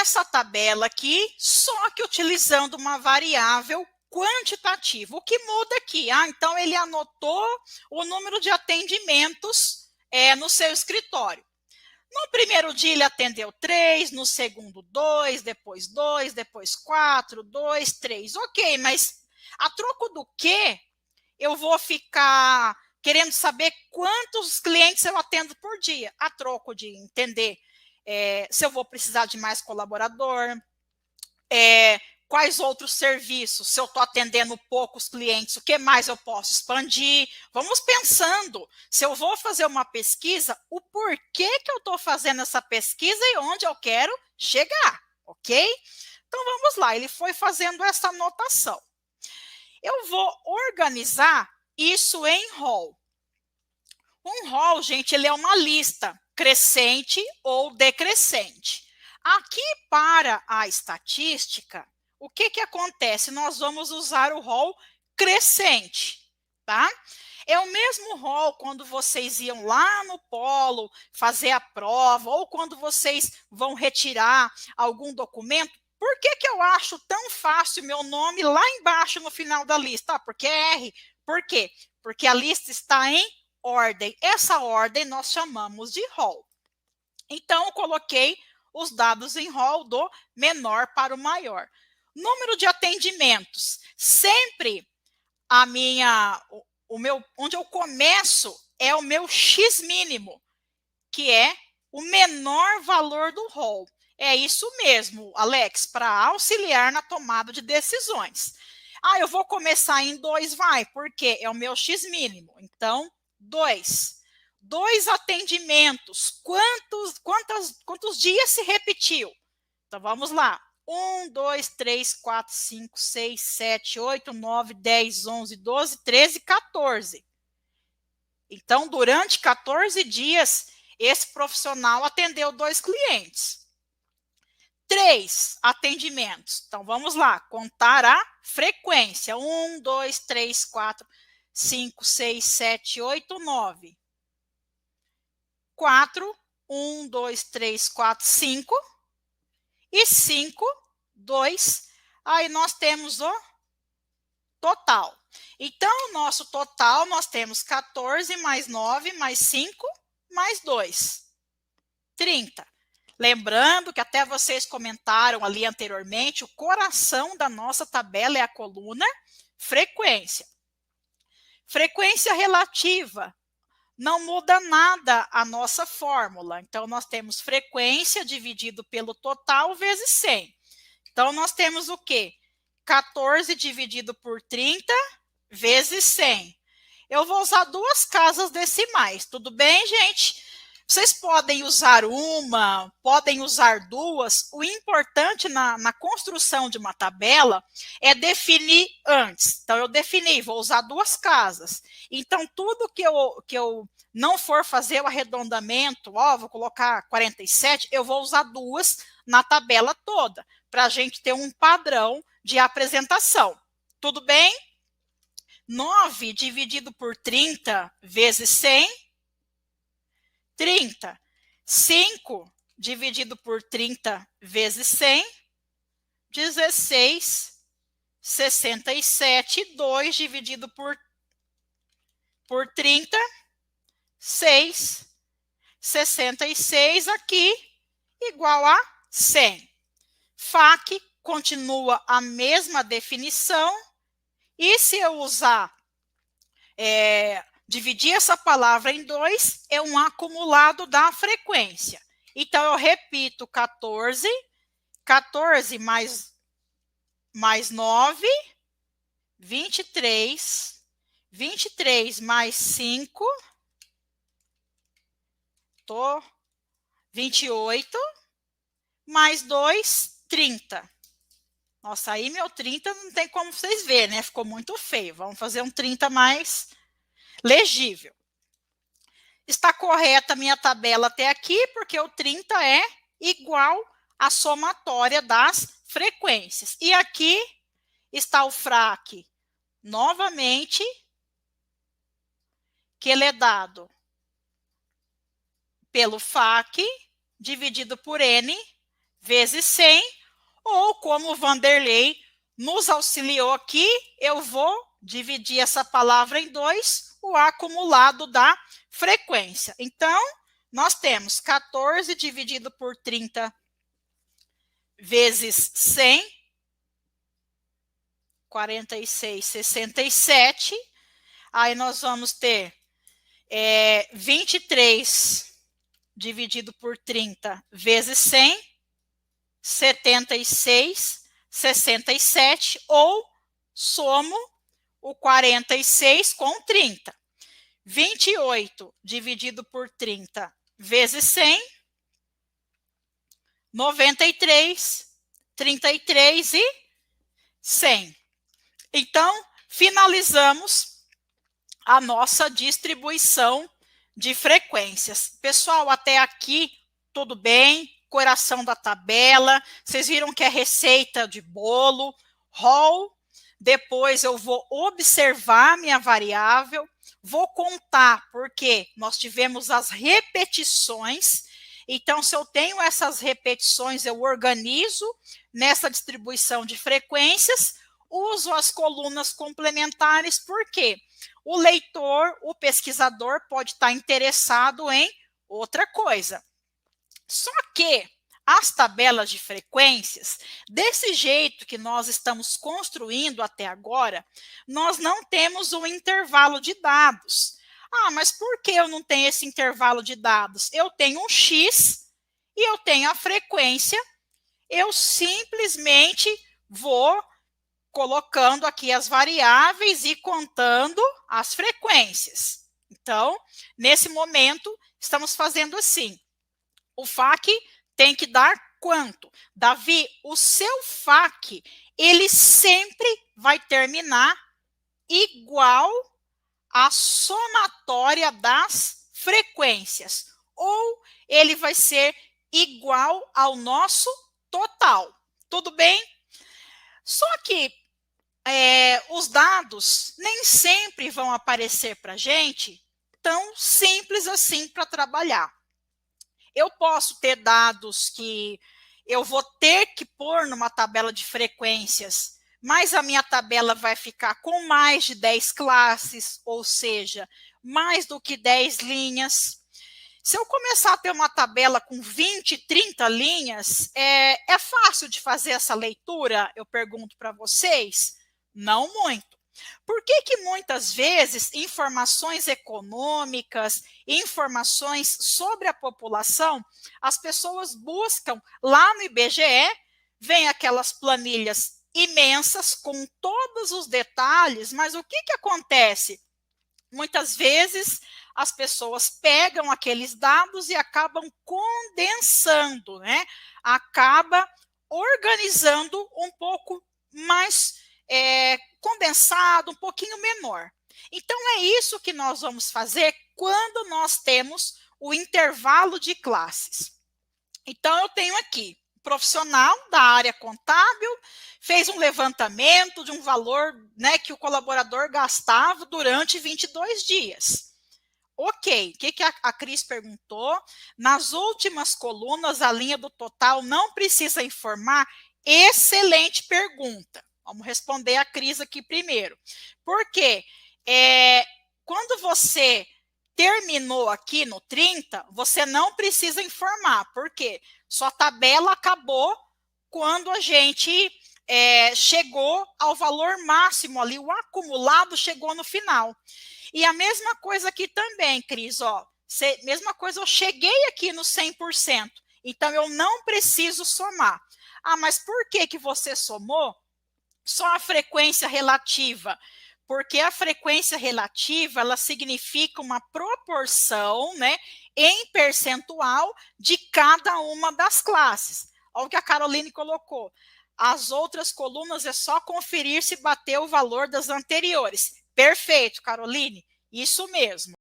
essa tabela aqui, só que utilizando uma variável quantitativa. O que muda aqui? Então, ele anotou o número de atendimentos no seu escritório. No primeiro dia, ele atendeu 3, no segundo, 2, depois 4, 2, 3. Ok, mas a troco do quê? Eu vou ficar querendo saber quantos clientes eu atendo por dia, a troco de entender se eu vou precisar de mais colaborador, quais outros serviços, se eu estou atendendo poucos clientes, o que mais eu posso expandir? Vamos pensando, se eu vou fazer uma pesquisa, o porquê que eu estou fazendo essa pesquisa e onde eu quero chegar, ok? Então, vamos lá, ele foi fazendo essa anotação. Eu vou organizar isso em rol. Um rol, gente, ele é uma lista crescente ou decrescente. Aqui, para a estatística, o que acontece? Nós vamos usar o rol crescente, tá? É o mesmo rol quando vocês iam lá no polo fazer a prova, ou quando vocês vão retirar algum documento. Por que eu acho tão fácil meu nome lá embaixo no final da lista? Porque é R. Por quê? Porque a lista está em ordem. Essa ordem nós chamamos de rol. Então, eu coloquei os dados em rol do menor para o maior. Número de atendimentos. Sempre onde eu começo é o meu X mínimo, que é o menor valor do rol. É isso mesmo, Alex, para auxiliar na tomada de decisões. Eu vou começar em 2, vai, porque é o meu X mínimo. Então, 2. 2 atendimentos. Quantos dias se repetiu? Então, vamos lá. 1, 2, 3, 4, 5, 6, 7, 8, 9, 10, 11, 12, 13, 14. Então, durante 14 dias, esse profissional atendeu 2 clientes. 3 atendimentos. Então, vamos lá, contar a frequência. 1, 2, 3, 4, 5, 6, 7, 8, 9. 4, 1, 2, 3, 4, 5. E 5, 2. Aí nós temos o total. Então, o nosso total, nós temos 14 mais 9 mais 5 mais 2. 30. Lembrando que até vocês comentaram ali anteriormente, o coração da nossa tabela é a coluna frequência. Frequência relativa. Não muda nada a nossa fórmula. Então, nós temos frequência dividido pelo total vezes 100. Então, nós temos o quê? 14 dividido por 30 vezes 100. Eu vou usar 2 casas decimais. Tudo bem, gente? Vocês podem usar uma, podem usar 2. O importante na construção de uma tabela é definir antes. Então, eu defini, vou usar 2 casas. Então, tudo que eu não for fazer o arredondamento, vou colocar 47, eu vou usar 2 na tabela toda, para a gente ter um padrão de apresentação. Tudo bem? 9 dividido por 30 vezes 100. 30. 5 dividido por 30 vezes 100. 16. 67. 2 dividido por 30. 6. 66 aqui igual a 100. FAQ continua a mesma definição. E se eu usar, dividir essa palavra em 2, é um acumulado da frequência. Então, eu repito, 14. 14 mais 9, 23. 23 mais 5, 28. Mais 2, 30. Nossa, aí meu 30 não tem como vocês verem, né? Ficou muito feio. Vamos fazer um 30 mais legível. Está correta a minha tabela até aqui, porque o 30 é igual à somatória das frequências. E aqui está o FRAC, novamente, que ele é dado pelo FAQ dividido por N vezes 100, ou como o Vanderlei nos auxiliou aqui, eu vou dividir essa palavra em 2, o acumulado da frequência. Então, nós temos 14 dividido por 30 vezes 100, 46, 67. Aí nós vamos ter 23 dividido por 30 vezes 100, 76, 67, ou somo o 46 com 30. 28 dividido por 30 vezes 100, 93, 33 e 100. Então, finalizamos a nossa distribuição de frequências. Pessoal, até aqui, tudo bem? Coração da tabela. Vocês viram que é receita de bolo, rol. Depois eu vou observar minha variável, vou contar, porque nós tivemos as repetições. Então, se eu tenho essas repetições, eu organizo nessa distribuição de frequências, uso as colunas complementares, porque o leitor, o pesquisador, pode estar interessado em outra coisa. Só que as tabelas de frequências, desse jeito que nós estamos construindo até agora, nós não temos um intervalo de dados. Ah, mas por que eu não tenho esse intervalo de dados? Eu tenho um X e eu tenho a frequência, eu simplesmente vou colocando aqui as variáveis e contando as frequências. Então, nesse momento, estamos fazendo assim. O FAQ tem que dar quanto? Davi, o seu FAQ, ele sempre vai terminar igual à somatória das frequências, ou ele vai ser igual ao nosso total. Tudo bem? Só que os dados nem sempre vão aparecer para a gente tão simples assim para trabalhar. Eu posso ter dados que eu vou ter que pôr numa tabela de frequências, mas a minha tabela vai ficar com mais de 10 classes, ou seja, mais do que 10 linhas. Se eu começar a ter uma tabela com 20, 30 linhas, é fácil de fazer essa leitura? Eu pergunto para vocês. Não muito. Por que muitas vezes informações econômicas, informações sobre a população, as pessoas buscam lá no IBGE, vem aquelas planilhas imensas com todos os detalhes, mas o que acontece? Muitas vezes as pessoas pegam aqueles dados e acabam condensando, né? Acaba organizando um pouco mais condensado, um pouquinho menor. Então, é isso que nós vamos fazer quando nós temos o intervalo de classes. Então, eu tenho aqui, profissional da área contábil, fez um levantamento de um valor, né, que o colaborador gastava durante 22 dias. Ok, o que a Cris perguntou? Nas últimas colunas, a linha do total não precisa informar? Excelente pergunta. Vamos responder a Cris aqui primeiro. Por quê? Quando você terminou aqui no 30, você não precisa informar. Por quê? Sua tabela acabou quando a gente chegou ao valor máximo ali, o acumulado chegou no final. E a mesma coisa aqui também, Cris, ó. Mesma coisa, eu cheguei aqui no 100%, então eu não preciso somar. Ah, mas por que você somou só a frequência relativa? Porque a frequência relativa, ela significa uma proporção, né, em percentual de cada uma das classes. Olha o que a Caroline colocou. As outras colunas é só conferir se bateu o valor das anteriores. Perfeito, Caroline, isso mesmo.